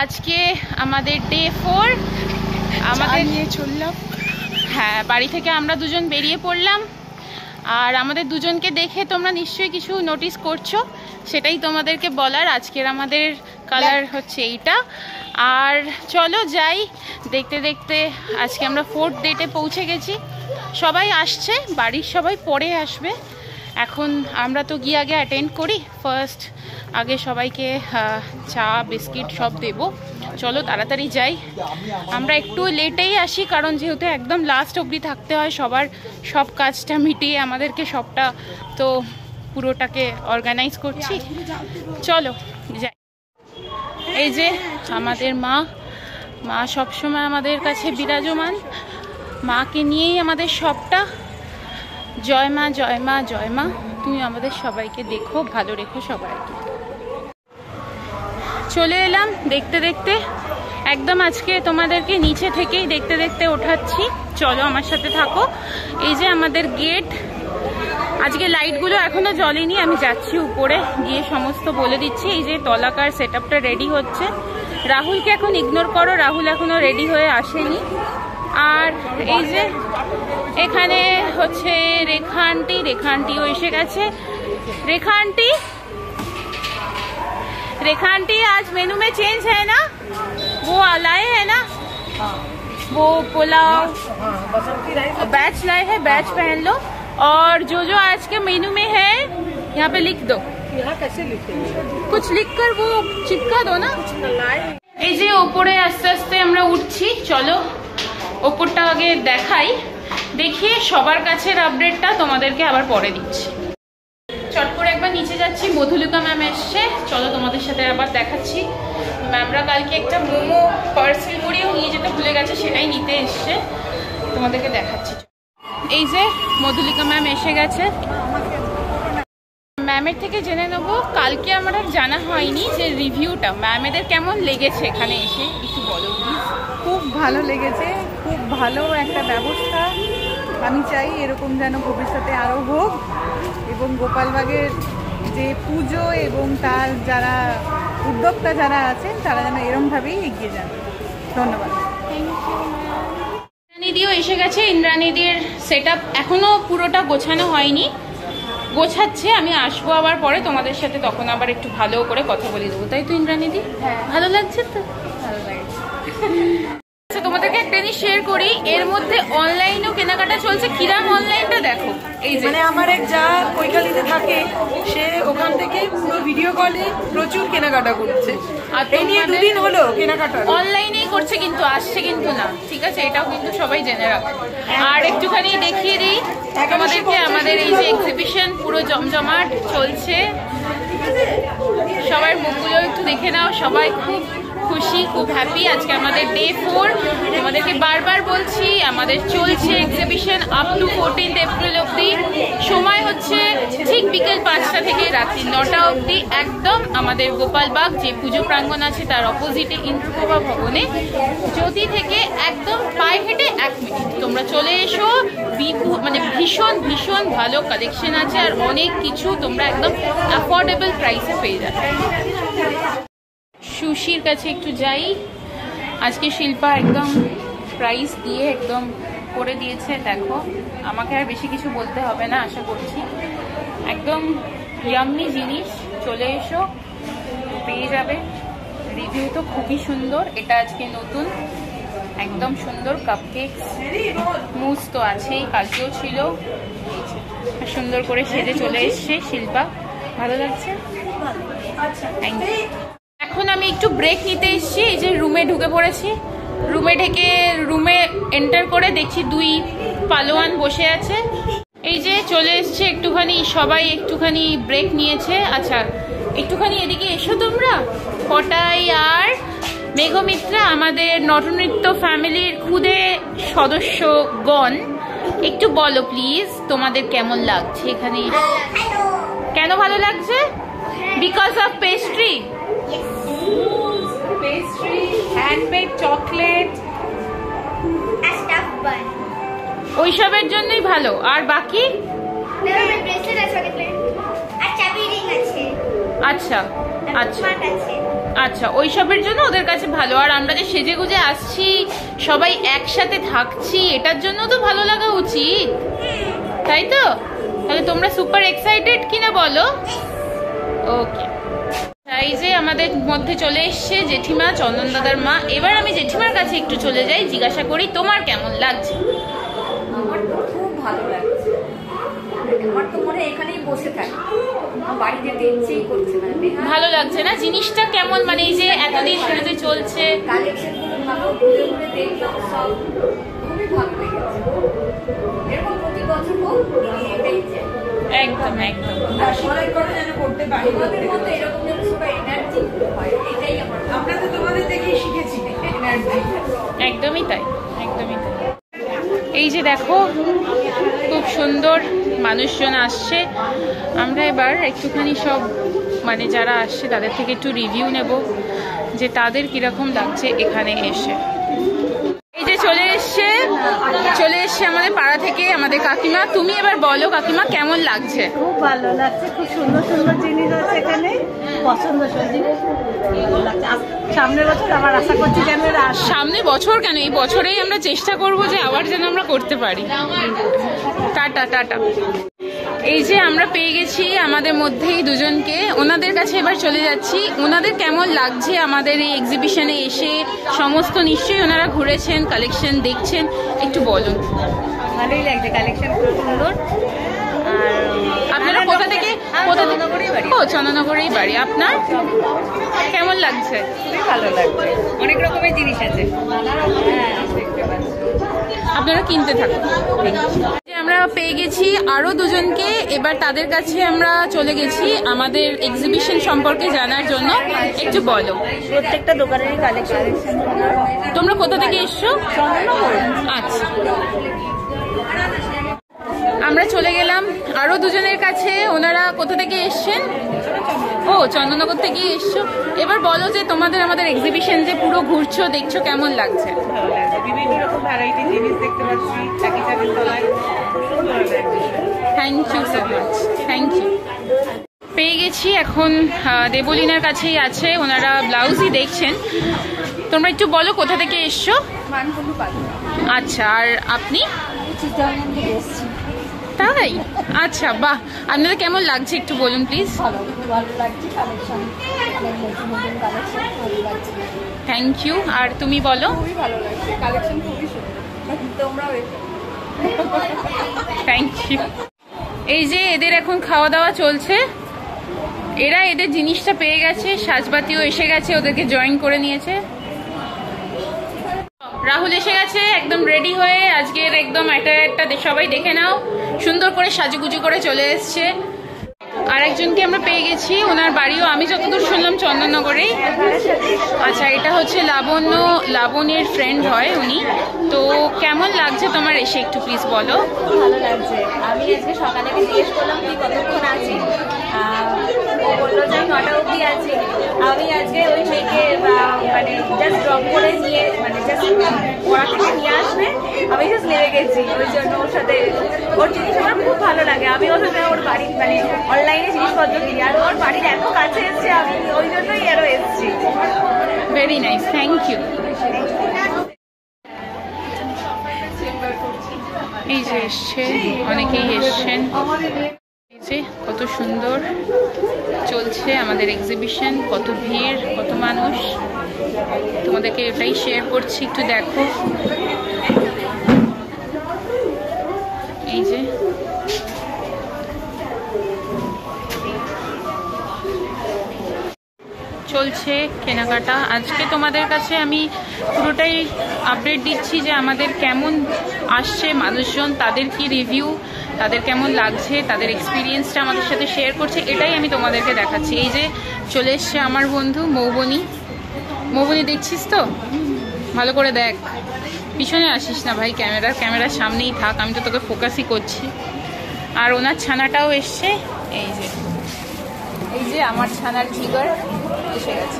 আজকে আমাদের ডে 4 আমাদের নিয়ে চললাম। হ্যাঁ, বাড়ি থেকে আমরা দুজন বেরিয়ে পড়লাম। আর আমাদের দুজনকে দেখে তোমরা নিশ্চয়ই কিছু নোটিস করছো, সেটাই তোমাদেরকে বলার। আজকের আমাদের কালার হচ্ছে এইটা। আর চলো যাই, দেখতে দেখতে আজকে আমরা 4th ডেটে পৌঁছে গেছি। সবাই আসছে, বাড়ির সবাই পরে আসবে। এখন আমরা তো গিয়ে আগে অ্যাটেন্ড করি। ফার্স্ট আগে সবাইকে চা বিস্কিট সব দেব। চলো তাড়াতাড়ি যাই। আমরা একটু লেটেই আসি, কারণ যেহেতু একদম লাস্ট অবধি থাকতে হয় সবার, সব কাজটা মিটিয়ে আমাদেরকে সবটা তো পুরোটাকে অর্গানাইজ করছি। চলো যাই। এই যে আমাদের মা সবসময় আমাদের কাছে বিরাজমান। মাকে নিয়েই আমাদের সবটা। জয় মা, জয় মা, জয় মা। তুমি আমাদের সবাইকে দেখো, ভালো রেখো সবাইকে। চলে এলাম দেখতে দেখতে, একদম আজকে তোমাদেরকে নিচে থেকেই দেখতে দেখতে ওঠাচ্ছি। চলো আমার সাথে থাকো। এই যে আমাদের গেট, আজকে লাইটগুলো এখনো জ্বলেনি, আমি যাচ্ছি উপরে গিয়ে সমস্ত বলে দিচ্ছি। এই যে তলাকার সেট আপটা রেডি হচ্ছে। রাহুলকে এখন ইগনোর করো, রাহুল এখনো রেডি হয়ে আসেনি। আর এই যে এখানে হচ্ছে রেখা আন্টিও এসে গেছে। रेखा आंटी आज मेनू में चेंज है ना, वो लाए है ना, वो पुलाव बैच लाए हैं, बैच पहन लो। और जो आज के मेनू में है यहाँ पे लिख दो। यहाँ कैसे लिखेंगे? कुछ लिख कर वो चिपका दो ना। এই যে ওপরে আস্তে আস্তে আমরা উঠছি। চলো ওপরটা আগে দেখাই, দেখিয়ে সবার কাছের আপডেটটা তোমাদেরকে আবার পরে দিচ্ছি। চট করে একবার নিচে যাচ্ছি, মধুলিকা ম্যাম এসছে। চলো তোমাদের সাথে আবার দেখাচ্ছি। ম্যামরা কালকে একটা মোমো পার্সেল করেও নিয়ে যেতে ভুলে গেছে, সেটাই নিতে এসছে, তোমাদেরকে দেখাচ্ছি। এই যে মধুলিকা ম্যাম এসে গেছে। ম্যামের থেকে জেনে নেবো, কালকে আমার আর জানা হয়নি যে রিভিউটা ম্যামেদের কেমন লেগেছে এখানে এসে, একটু বলো প্লিজ। খুব ভালো লেগেছে, খুব ভালো একটা ব্যবস্থা। আমি চাই এরকম যেন ভবিষ্যতে আরও হোক, এবং গোপালবাগের যে পুজো এবং তার যারা উদ্যোক্তা যারা আছেন তারা যেন এরকমভাবেই এগিয়ে যান। ধন্যবাদ। ইন্দ্রাণীদিও এসে গেছে। ইন্দ্রাণীদির সেট আপ এখনও পুরোটা গোছানো হয়নি, গোছাচ্ছে। আমি আসবো আবার পরে তোমাদের সাথে, তখন আবার একটু ভালো করে কথা বলে দেবো। তাই তো ইন্দ্রাণীদি? হ্যাঁ, ভালো লাগছে তো? ভালো লাগছে। তোমাদেরকে একটা জিনিস শেয়ার করি, এর মধ্যে অনলাইনও কেনাকাটা চলছে। কিরাম অনলাইনটা দেখো। এই যে মানে আমার এক যা কৈকালিতে থাকে, সে ওখান থেকে পুরো ভিডিও কলে প্রচুর কেনাকাটা করছে। আর এই নিয়ে 2 দিন হলো কেনাকাটা অনলাইনেই করছে, কিন্তু আসছে কিন্তু না। ঠিক আছে, এটাও কিন্তু সবাই জেনে রাখো। আর একটুখানি দেখিয়ে দিই তোমাদেরকে, আমাদের এই যে এক্সিবিশন পুরো জমজমাট চলছে। সবার মুখগুলো একটু দেখে নাও। সবাই খুব খুশি, খুব হ্যাপি। আজকে আমাদের ডে 4। আমাদেরকে বারবার বলছি, আমাদের চলছে এক্সিবিশন আপ টু 14 এপ্রিল অবধি। সময় হচ্ছে ঠিক বিকেল 5টা থেকে রাত্রি 9টা অবধি। একদম আমাদের গোপালবাগ যে পুজো প্রাঙ্গণ আছে তার অপোজিটে ইন্দ্রপ্রভা ভবনে, জ্যোতি থেকে একদম পায়ে হেঁটে 1 মিনিট। তোমরা চলে এসো। মানে ভীষণ ভীষণ ভালো কালেকশন আছে, আর অনেক কিছু তোমরা একদম অ্যাফোর্ডেবল প্রাইসে পেয়ে যাবে। সুশির কাছে একটু যাই। আজকে শিল্পা একদম প্রাইস দিয়ে একদম করে দিয়েছে। দেখো, আমাকে আর বেশি কিছু বলতে হবে না আশা করছি। একদম ইয়াম্মি জিনিস, চলে এসো, পেয়ে যাবে। রিভিউ তো খুবই সুন্দর। এটা আজকে নতুন, একদম সুন্দর। কাপকেকস, মুস তো আছেই, কালকেও ছিল। সুন্দর করে সেজে চলে এসছে শিল্পা, ভালো লাগছে। Thank you. এখন আমি একটু ব্রেক নিতে এসেছি। এই যে রুমে ঢুকে পড়েছি। রুমে এন্টার করে দেখছি 2 পালোয়ান বসে আছে। এই যে চলে এসছে একটুখানি, সবাই একটুখানি ব্রেক নিয়েছে। আচ্ছা, একটুখানি এদিকে এসো তোমরা। পটাই আর মেঘমিত্রা, আমাদের নটনৃত্য ফ্যামিলির খুদে সদস্যগণ, একটু বলো প্লিজ তোমাদের কেমন লাগছে এখানে? কেন ভালো লাগছে? Because of pastry. Pastry, handmade chocolate, ওইসবের জন্যই ভালো। আর বাকি আচ্ছা আচ্ছা আচ্ছা, ওইসবের জন্য ওদের কাছে ভালো। আর আমরা যে সেজে গুজে আসছি, সবাই একসাথে থাকছি, এটার জন্য তো ভালো লাগা উচিত, তাই তো? তাহলে তোমরা সুপার এক্সাইটেড কিনা বলো? ওকে, এই যে আমাদের মধ্যে চলে এসছে জেঠিমা, চন্দন দাদার মা। এবার আমি জেঠিমার কাছে একটু চলে যাই, জিজ্ঞাসা করি তোমার কেমন লাগছে। আমার তো খুব ভালো লাগছে, আমার তো মনে এখানেই বসে থাকি, বাড়িতে দেখছেই করছে না। ভালো লাগছে না জিনিসটা কেমন, মানে এই যে এতদিন ধরে যে চলছে, কালেকশন গুলো ভালো, ঘুরে ঘুরে দেখলাম, সব খুবই ভালো লেগেছে। এরকম প্রতি বছর হোক, এটাই চাই। একদম একদম। আর সবাই করে যেন করতে পারি, আমাদের মতো এরকম যেন সবাই এনার্জি হয়, এটাই আমরা তো তোমাদের দেখেই শিখেছি এনার্জি। একদমই তাই, একদমই তাই। এই যে দেখো খুব সুন্দর মানুষজন আসছে। আমরা এবার একটুখানি সব মানে যারা আসছে তাদের থেকে একটু রিভিউ নেব যে তাদের কিরকম লাগছে এখানে এসে। এই যে চলে এসছে আমাদের পাড়া থেকে আমাদের কাকিমা। তুমি এবার বলো কাকিমা কেমন লাগছে? খুব ভালো লাগছে, খুব সুন্দর সুন্দর জিনিস আছে এখানে, পছন্দসই জিনিস লাগছে। সামনের বছর আবার আশা করছি যেন এরা আসে। সামনে বছর কেন, এই বছরেই আমরা চেষ্টা করব যে আবার যেন আমরা করতে পারি। Tata tata. এই যে আমরা পেয়ে গেছি আমাদের মধ্যেই দুজনকে, ওনাদের কাছে এবার চলে যাচ্ছি। ওনাদের কেমন লাগছে আমাদের এই এক্সিবিশনে এসে? সমস্ত নিশ্চয়ই ওনারা ঘুরেছেন, কালেকশন দেখছেন, একটু বলুন। ভালোই লাগছে, কালেকশন খুব সুন্দর। আর আপনারা কোথা থেকে? ও, চন্দননগরেই বাড়ি। আপনার কেমন লাগছে? খুবই ভালো লাগছে, অনেক রকমের জিনিস আছে। আপনারা কিনতে থাকুন। আমরা পেয়ে গেছি আরো দুজনকে, এবার তাদের কাছে আমরা চলে গেছি আমাদের এক্সিবিশন সম্পর্কে জানার জন্য। একটু বলো। প্রত্যেকটা দোকানেরই কালেকশন। তোমরা কোথা থেকে এসছো? আচ্ছা, আমরা চলে গেলাম আরো দুজনের কাছে। ওনারা কোথা থেকে এসছেন? ও, চন্দননগর থেকে এসছো। এবার বলো যে তোমাদের আমাদের এক্সিবিশন যে পুরো ঘুরছো, দেখছো, কেমন লাগছে? ভালো লাগছে, বিভিন্ন রকম ভ্যারাইটি জিনিস দেখতে পাচ্ছি একই ছাদের তলায়। Thank you so much, thank you. পেয়ে গেছি এখন দেবলীনার কাছেই আছে, ওনারা ব্লাউজই দেখছেন। তোমরা একটু বলো কোথা থেকে এসছো? আচ্ছা, আর আপনি? তাই? আচ্ছা, বাহ। আপনাদের কেমন লাগছে একটু বলুন প্লিজ। Thank you. আর তুমি বলো। Thank you. এই যে এদের এখন খাওয়া দাওয়া চলছে, এরা এদের জিনিসটা পেয়ে গেছে, সাজবাতিও এসে গেছে, ওদেরকে জয়েন করে নিয়েছে। রাহুল এসে গেছে একদম রেডি হয়ে, আজকের একদম একটা সবাই দেখে নাও, সুন্দর করে সাজুগুজু করে চলে এসছে। আর একজনকে আমরা পেয়ে গেছি, ওনার বাড়িও আমি যতদূর শুনলাম চন্দননগরেই। আচ্ছা, এটা হচ্ছে লাবণের ফ্রেন্ড হয় উনি। তো কেমন লাগছে তোমার এসে একটু প্লিজ বলো। ভালো লাগছে। আমি আজকে সকালে জিজ্ঞেস করলাম তুই কতক্ষণ আছিস, ও বললো যে আমি 9টা অবধি আছি। আমি আজকে ওই মেয়েকে মানে জাস্ট ড্রপ করে নিয়ে, মানে জাস্ট ওরা থেকে নিয়ে আসবে, আমি জাস্ট নেমে গেছি। ওই জন্য ওর সাথে, ওর জিনিস আমার খুব ভালো লাগে। আমি ওর সাথে ওর বাড়ি মানে অনলাইনে জিনিসপত্র কিনি, আর ওর বাড়ির এত কাছে এসছে, আমি ওই জন্যই আরও এসছি। Very nice, thank you. এই যে এসছে, অনেকেই এসছেন। এই যে কত সুন্দর চলছে আমাদের এক্সিবিশন, কত ভিড়, কত মানুষ। তোমাদেরকে এটাই শেয়ার করছি, একটু দেখো। এই যে চলছে কেনাকাটা। আজকে তোমাদের কাছে আমি পুরোটাই আপডেট দিচ্ছি যে আমাদের কেমন আসছে মানুষজন, তাদের কি রিভিউ, তাদের কেমন লাগছে, তাদের এক্সপিরিয়েন্সটা আমাদের সাথে শেয়ার করছে, এটাই আমি তোমাদেরকে দেখাচ্ছি। এই যে চলে এসছে আমার বন্ধু মৌবনী। মৌবনী দেখছিস তো? ভালো করে দেখ, পিছনে আসিস না ভাই, ক্যামেরার সামনেই থাক, আমি তো তোকে ফোকাসই করছি। আর ওনার ছানাটাও এসছে। এই যে আমার ছানার ফিগার এসে গেছে।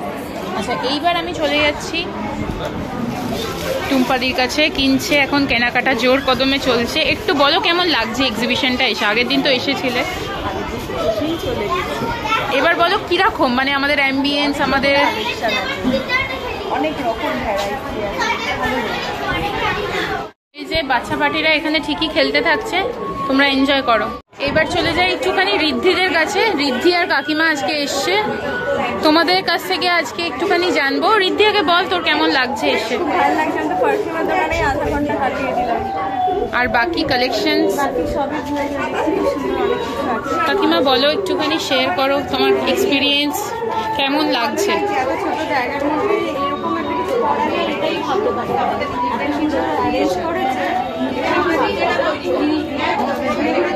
আচ্ছা, এইবার আমি চলে যাচ্ছি টুম্পাদির কাছে, কিনছে এখন, কেনাকাটা জোর কদমে চলছে। একটু বলো কেমন লাগছে এক্সিবিশনটা এসে? আগের দিন তো এসেছিলে। চলে গেছি। এবার বলো কিরকম, মানে আমাদের অ্যাম্বিয়েন্স, আমাদের অনেক রকম ভ্যারাইটি এই যে বাচ্চা পার্টিরা এখানে ঠিকই খেলতে থাকছে, তোমরা এনজয় করো। এবার চলে যাই একটুখানি ঋদ্ধিদের কাছে। ঋদ্ধি আর কাকিমা আজকে এসছে, তোমাদের কাছ থেকে আজকে একটুখানি জানবো। ঋদ্ধি আগে বল তোর কেমন লাগছে এসে? ভালো লাগছে, আমি তো পারফিউমের দোকানে আধা ঘন্টা কাটিয়ে দিলাম। আর বাকি কালেকশন সবই ঘুরে কাকিমা বলো, একটুখানি শেয়ার করো তোমার এক্সপিরিয়েন্স, কেমন লাগছে? এত ছোট জায়গার মধ্যে এরকম একটা কিছু করা যায়, এটাই ভাবতে পারি। এত সুন্দর অ্যারেঞ্জ করেছে,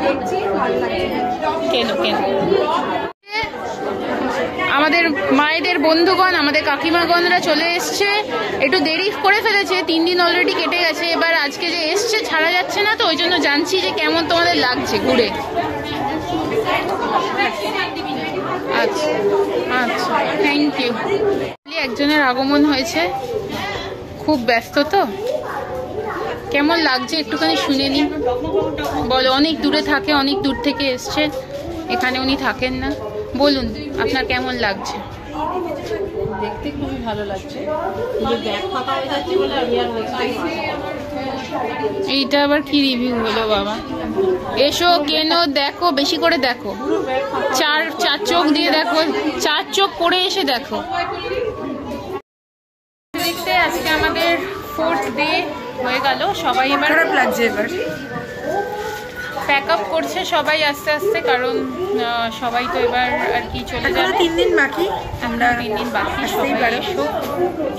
দেখছি ভালো লাগছে। কেন আমাদের মায়েদের বন্ধুগণ, আমাদের কাকিমাগণরা চলে এসছে, একটু দেরি করে ফেলেছে, 3 দিন অলরেডি কেটে গেছে। এবার আজকে যে এসছে ছাড়া যাচ্ছে না, তো ওই জন্য জানছি যে কেমন তোমাদের লাগছে ঘুরে। আচ্ছা আচ্ছা, থ্যাংক ইউ। একজনের আগমন হয়েছে, খুব ব্যস্ত তো, কেমন লাগছে একটুখানি শুনে নি। বলো, অনেক দূরে থাকে, অনেক দূর থেকে এসছে, এখানে উনি থাকেন না। বলুন আপনার কেমন লাগছে? দেখতে খুবই ভালো লাগছে, ব্যাগ ফাঁকা হয়ে যাচ্ছে বলে আমি আর এইটা আবার কি রিভিউ হলো বাবা? এসো, কেন, দেখো, বেশি করে দেখো, চার চোখ দিয়ে দেখো, 4 চোখ করে এসে দেখো। দেখতে আজকে আমাদের 4th ডে হয়ে গেল। সবাই এবার খারাপ লাগছে, এবার প্যাক আপ করছে সবাই আস্তে আস্তে, কারণ সবাই তো এবার আর কি চলে যাবে। 3 দিন বাকি, আমরা 3 দিন বাকি।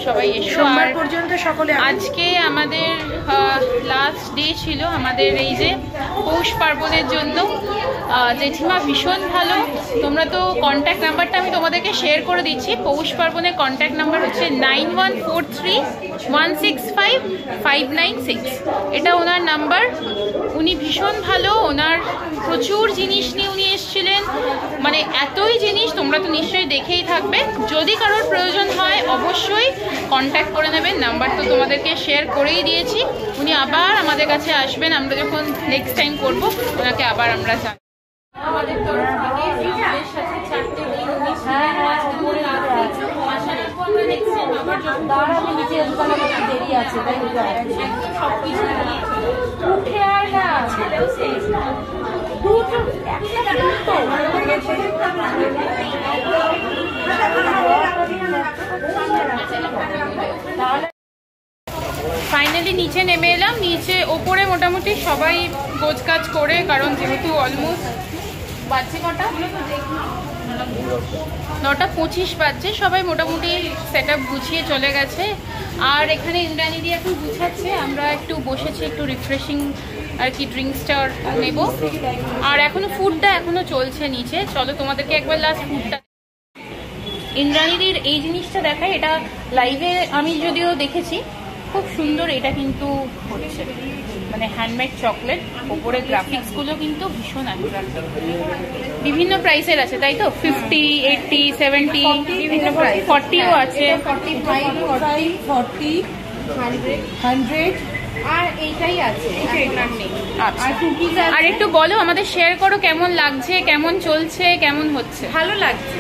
সবাই এসো। সোমবার পর্যন্ত সকলে। আজকে আমাদের লাস্ট ডে ছিল আমাদের এই যে পৌষ পার্বণের জন্য। জেঠিমা ভীষণ ভালো, তোমরা তো কন্ট্যাক্ট নাম্বারটা আমি তোমাদেরকে শেয়ার করে দিচ্ছি। পৌষ পার্বণের কন্ট্যাক্ট নাম্বার হচ্ছে 9143165596। এটা ওনার নাম্বার। উনি ভীষণ ভালো, ওনার প্রচুর জিনিস নিয়ে উনি এসেছিলেন, মানে এতই জিনিস, তোমরা তো নিশ্চয়ই দেখেই থাকবে। যদি কারোর প্রয়োজন হয় অবশ্যই কন্ট্যাক্ট করে নেবেন, নাম্বার তো তোমাদেরকে শেয়ার করেই দিয়েছি। উনি আবার আমাদের কাছে আসবেন, আমরা যখন নেক্সট টাইম করবো ওনাকে আবার আমরা জানাবো। আমাদের তরফ থেকে ফ্যামিলির সাথে 4টে দিন উনি ছিলেন, আজকে করে রাখছি আসার পর আমরা নেক্সট টাইম আবার যখন আমি নিচে দেরি আছে, তাই একদম সবকিছু নিয়ে উঠে আয় না, ছেলেও সেই ফাইনালি নিচে নেমে এলাম। নিচে ওপরে মোটামুটি সবাই গোছ কাজ করে, কারণ যেহেতু অলমোস্ট বাজছে কটা, 9:25 বাজছে, সবাই মোটামুটি সেট আপ গুছিয়ে চলে গেছে। আর এখানে ইন্দ্রাণী দিয়ে এখন গুছাচ্ছে, আমরা একটু বসেছি, একটু রিফ্রেশিং আর কি ড্রিঙ্কসটা নেব। আর এখনো ফুডটা এখনো চলছে নিচে। চলো তোমাদেরকে একবার লাস্ট ফুডটা, ইন্দ্রাণীদের এই জিনিসটা দেখাই। এটা লাইভে আমি যদিও দেখেছি, খুব সুন্দর। এটা কিন্তু হচ্ছে মানে হ্যান্ডমেড চকলেট, ওপরে গ্রাফিক্সগুলো কিন্তু ভীষণ অ্যাট্রাক্টিভ। বিভিন্ন প্রাইসের আছে তাই তো? 50, 80, 70 বিভিন্ন প্রাইস, 40ও আছে, 45, 40, 100 আর এইটাই আছে। আচ্ছা, আর একটু বলো, আমাদের শেয়ার করো কেমন লাগছে, কেমন চলছে, কেমন হচ্ছে? ভালো লাগছে,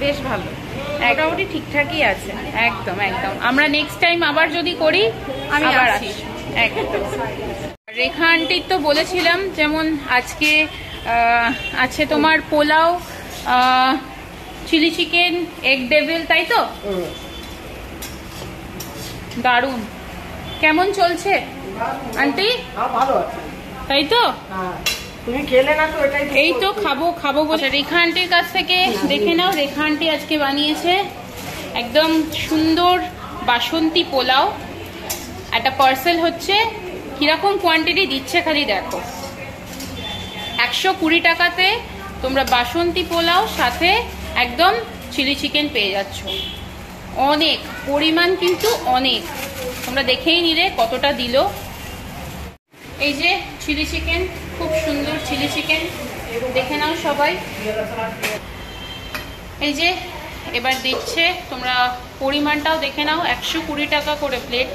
বেশ ভালো, মোটামুটি ঠিকঠাকই আছে। একদম একদম, আমরা নেক্সট টাইম আবার যদি করি আমি আবার আসি। একদম। রেখা আন্টির তো বলেছিলাম, যেমন আজকে আছে তোমার pulao, chilli chicken, egg devil, তাই তো? দারুণ। কেমন চলছে আন্টি? ভালো আছে, তাই তো? তুমি খেলে না তো? এটাই এই তো খাবো বলে। রেখা আন্টির কাছ থেকে দেখে নাও, রেখা আন্টি আজকে বানিয়েছে একদম সুন্দর বাসন্তী পোলাও। একটা পার্সেল হচ্ছে, কিরকম কোয়ান্টিটি দিচ্ছে খালি দেখো। 120 টাকাতে তোমরা বাসন্তী পোলাও সাথে একদম চিলি চিকেন পেয়ে যাচ্ছ। অনেক পরিমাণ, কিন্তু অনেক, তোমরা দেখেই নিলে কতটা দিল। এই যে চিলি চিকেন, খুব সুন্দর চিলি চিকেন, দেখে নাও সবাই। এই যে এবার দিচ্ছে, তোমরা পরিমাণটাও দেখে নাও, 120 টাকা করে প্লেট।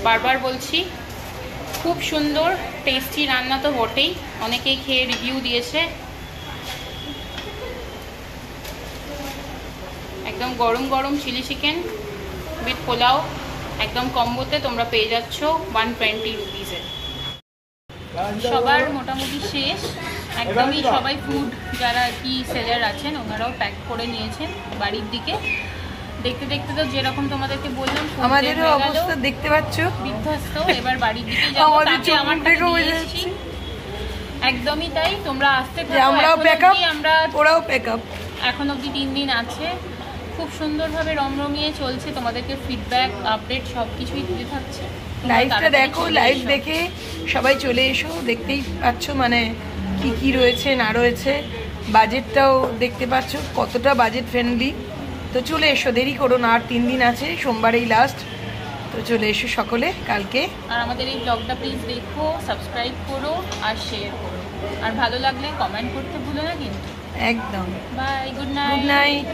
বারবার বলছি, খুব সুন্দর টেস্টি রান্না তো বটেই, অনেকেই খেয়ে রিভিউ দিয়েছে। একদম গরম গরম চিলি চিকেন উইথ পোলাও একদম কম্বোতে তোমরা পেয়ে যাচ্ছ 120 রুপিসে। সবার মোটামুটি শেষ একদমই, সবাই ফুড যারা কি সেলার আছেন ওনারাও প্যাক করে নিয়েছেন বাড়ির দিকে। দেখতে দেখতে তো যেরকম তোমাদেরকে বললাম আমাদেরও অবস্থা দেখতে পাচ্ছ বিধ্বস্ত। এবার বাড়ির দিকে যাবো, তাকে আমার একদমই তাই। তোমরা আসতে থাকো, আমরা ওরাও প্যাকআপ এখন অবধি 3 দিন আছে, খুব সুন্দরভাবে রমরমিয়ে চলছে। তোমাদেরকে ফিডব্যাক আপডেট সব কিছুই দিতে থাকছে। লাইভটা দেখো, লাইভ দেখে সবাই চলে এসো। দেখতেই পাচ্ছ মানে কি কি রয়েছে না রয়েছে, বাজেটটাও দেখতে পাচ্ছ কতটা বাজেট ফ্রেন্ডলি। তো চলে এসো, দেরি করো না, আর 3 দিন আছে, সোমবারেই লাস্ট। তো চলে এসো সকলে কালকে। আর আমাদের এই ব্লগটা প্লিজ দেখো, সাবস্ক্রাইব করো আর শেয়ার করো, আর ভালো লাগলে কমেন্ট করতে ভুলো না কিন্তু। একদম। Bye, good night. Good night.